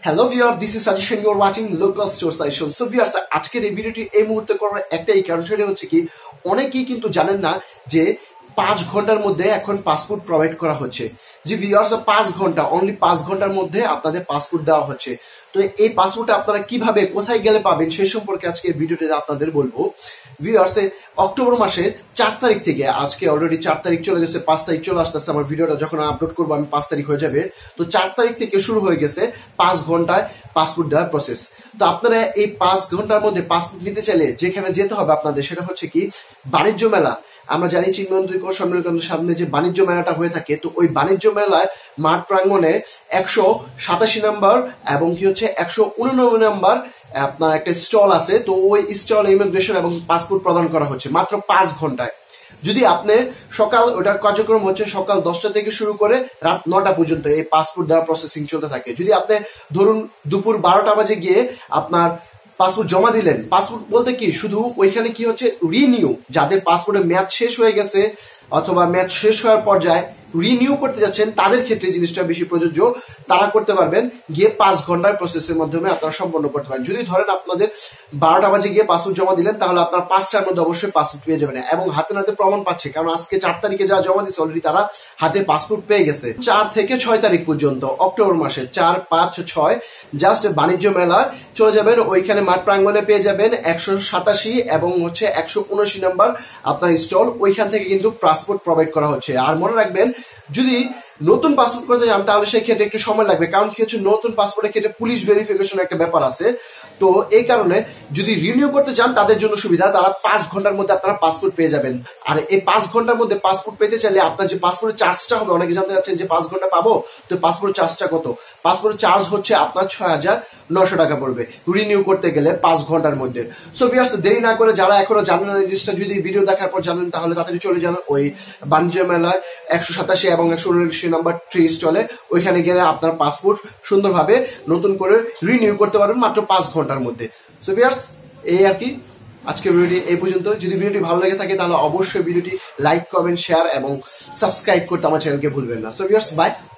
Hello viewer, this is suggestion, you are watching local store suggestion. So viewers, আজকের এই ভিডিওটি এই মুহূর্তে করার একটাই কারণ, সেটা হচ্ছে কি অনেকেই কিন্তু জানেন না যে 5 ঘন্টার মধ্যে এখন পাসপোর্ট প্রোভাইড করা হচ্ছে। যে ভিউয়ার্স, 5 ঘন্টা, অনলি 5 ঘন্টার মধ্যে আপনাদের পাসপোর্ট দেওয়া হচ্ছে। তো এই পাসপোর্টটা আপনারা কিভাবে, কোথায় গেলে পাবেন সেই সম্পর্কে আজকে ভিডিওতে আপনাদের বলবো। ভিউয়ার্স, অক্টোবর মাসের 4 তারিখ থেকে, আজকে অলরেডি 4 তারিখ চলে গেছে, 5 তারিখ চলে আসতেছে, আমার ভিডিওটা যখন আপলোড করবো আমি 5 তারিখ হয়ে যাবে। তো 4 তারিখ থেকে শুরু হয়ে গেছে 5 ঘন্টায় পাসপোর্ট দেওয়ার প্রসেস। তো আপনারা এই 5 ঘন্টার মধ্যে পাসপোর্ট নিতে চাইলে যেখানে যেতে হবে আপনাদের, সেটা হচ্ছে কি বাণিজ্য মেলা। আমরা জানি চিন্মন্ত্রীকর সম্মেলনের সামনে যে বাণিজ্য মেলাটা হয়ে থাকে, তো ওই বাণিজ্য মেলায় মাঠ প্রাঙ্গণে 187 নম্বর এবং কি হচ্ছে 189 নম্বর আপনার একটা স্টল আছে। তো ওই স্টল ইমিগ্রেশন এবং পাসপোর্ট প্রদান করা হচ্ছে মাত্র 5 ঘন্টায়। যদি আপনি সকাল, ওটার কার্যক্রম হচ্ছে সকাল 10টা থেকে শুরু করে রাত 9টা পর্যন্ত এই পাসপোর্ট দেওয়া প্রসেসিং চলতে থাকে। যদি আপনি ধরুন দুপুর 12টা বাজে গিয়ে আপনার পাসপোর্ট জমা দিলেন, পাসপোর্ট বলতে কি শুধু ওইখানে কি হচ্ছে রিনিউ, যাদের পাসপোর্টের মেয়াদ শেষ হয়ে গেছে অথবা মেয়াদ শেষ হওয়ার পর্যায়ে রিনিউ করতে যাচ্ছেন, তাদের ক্ষেত্রে জিনিসটা বেশি প্রযোজ্য। তারা করতে পারবেন গিয়ে 5 ঘন্টার প্রসেসের মাধ্যমে আপনারা সম্পন্ন করতে পারেন। যদি ধরেন আপনাদের 12টা বাজে গিয়ে পাসপোর্ট জমা দিলেন, তাহলে আপনার 5টার মধ্যে অবশ্যই পাসপোর্ট পেয়ে যাবেন এবং হাতে নাতে প্রমাণ পাচ্ছে, কারণ আজকে 4 তারিখে যারা জমা দিচ্ছে অলরেডি তারা হাতে পাসপোর্ট পেয়ে গেছে। 4 থেকে 6 তারিখ পর্যন্ত অক্টোবর মাসে 4, 5, 6 জাস্ট বাণিজ্য মেলা চলে যাবেন। ওইখানে মাঠ প্রাঙ্গণে পেয়ে যাবেন 187 এবং হচ্ছে 179 নাম্বার আপনার স্টল। ওইখান থেকে কিন্তু পাসপোর্ট প্রোভাইড করা হচ্ছে। আর মনে রাখবেন, যদি নতুন পাসপোর্ট করতে যান তাহলে সেই ক্ষেত্রে একটু সময় লাগবে, কারণ কি হচ্ছে নতুন পাসপোর্টের ক্ষেত্রে পুলিশ ভেরিফিকেশন একটা ব্যাপার আছে। তো এই কারণে যদি রিনিউ করতে চান তাদের জন্য সুবিধা, তারা 5 ঘন্টার মধ্যে আপনারা পাসপোর্ট পেয়ে যাবেন। আর এই 5 ঘন্টার মধ্যে পাসপোর্ট পেতে চাইলে আপনার যে পাসপোর্টের চার্জটা হবে, অনেকে জানতে চাচ্ছেন যে 5 ঘন্টা পাবো, তো পাসপোর্টের চার্জটা কত? পাসপোর্টের চার্জ হচ্ছে আপনার 6,900 টাকা পড়বে রিনিউ করতে গেলে 5 ঘন্টার মধ্যে। সো ভিউয়ার্স, দেরি না করে যারা এখনো জানেন না জিনিসটা, যদি ভিডিও দেখার পর জানেন তাহলে তাড়াতাড়ি চলে যান ওই বাণিজ্য মেলায় 187 এবং 179 নাম্বার 3 স্টলে। ওইখানে গেলে আপনার পাসপোর্ট সুন্দরভাবে নতুন করে রিনিউ করতে পারবেন মাত্র 5 ঘন্টার মধ্যে। সো ভিউয়ার্স, এই আর কি আজকের ভিডিওটি এই পর্যন্ত। যদি ভিডিওটি ভালো লেগে থাকে তাহলে অবশ্যই ভিডিওটি লাইক, কমেন্ট, শেয়ার এবং সাবস্ক্রাইব করতে আমার চ্যানেলকে ভুলবেন না। So viewers, by.